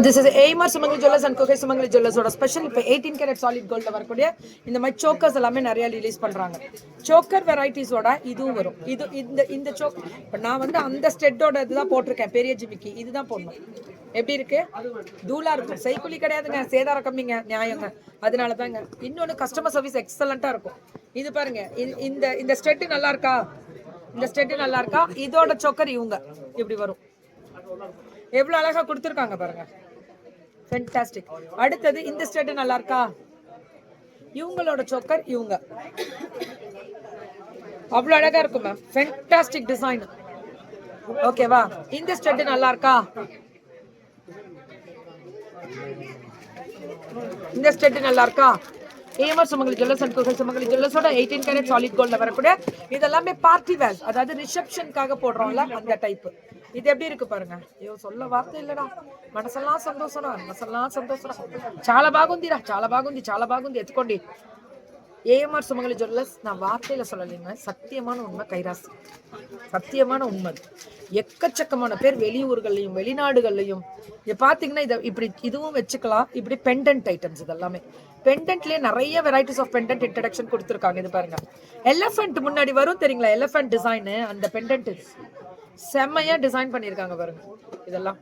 This is AMR Sumangali Jewellers and Kokai Sumangali Jewellers ஓட special. இப்போ 18 carrot solid கோல்ட்ல வரக்கூடிய இந்த மாதிரி சோக்கர்ஸ் எல்லாமே நிறைய ரிலீஸ் பண்றாங்க. சோக்கர் வெரைட்டிஸோட இதுவும் வரும். இது இந்த சோக் இப்போ நான் வந்து அந்த ஸ்டெட்டோட இதுதான் போட்டிருக்கேன். பெரிய ஜிமிக்கி இதுதான் போடணும். எப்படி இருக்கு? தூளா இருக்கும். சைக்கிளி கிடையாதுங்க, சேதாரம் கம்மிங்க, நியாயங்க. அதனால தாங்க. இன்னொன்று கஸ்டமர் சர்வீஸ் எக்ஸலண்டா இருக்கும். இது பாருங்க, இந்த ஸ்டெட் நல்லா இருக்கா? இந்த ஸ்டெட் நல்லா இருக்கா? இதோட சோக்கர் இவங்க இப்படி வரும். எவ்வளவு அழகா கொடுத்துருக்காங்க பாருங்க, ஃபேண்டாஸ்டிக். அடுத்தது இந்த ஸ்டெட் நல்லா இருக்கா? இவங்களோட சோக்கர் இவங்க அவ்வளவு அழகா இருக்கும் மேம், ஃபேண்டாஸ்டிக் டிசைன். ஓகேவா? இந்த ஸ்டெட் நல்லா இருக்கா? இந்த ஸ்டெட் நல்லா இருக்கா? AMR Sumangali jewellers and கோகை Sumangali ஜுவல்லர்ஸோட 18 carrot solid கோல்ட்ல வரக்கூடிய இதெல்லாமே பார்ட்டி வேர்ஸ், அதாவது ரிசப்ஷனுக்காக போடுறோம்ல அந்த டைப். இது எப்படி இருக்கு பாருங்க. ஐயோ சொல்ல வார்த்தை இல்லடா, మనసెல்லாம் సంతోషరా, మనసెல்லாம் సంతోషరా. చాలా బాగుందిరా, చాలా బాగుంది ఎత్తుకోండి. ஏஎம்ஆர் சுமங்கலி ஜுவல்லர்ஸ் நான் வார்த்தையில சொல்லலைங்க, சத்தியமான உண்மை, கைராசி சத்தியமான உண்மை. எக்கச்சக்கமான பேர் வெளியூர்கள்லையும் வெளிநாடுகள்லையும் இதை பார்த்தீங்கன்னா இதை இப்படி இதுவும் வச்சுக்கலாம். இப்படி பெண்டன்ட் ஐட்டம்ஸ், இதெல்லாமே பெண்டன்ட்லேயே நிறைய வெரைட்டிஸ் ஆஃப் பெண்டன்ட் இன்ட்ரடக்ஷன் கொடுத்துருக்காங்க. இது பாருங்க, எலிஃபென்ட் முன்னாடி வரும் தெரியுங்களா, எலிஃபென்ட் டிசைனு, அந்த பெண்டன்ட் செம்மையா டிசைன் பண்ணியிருக்காங்க பாருங்க. இதெல்லாம்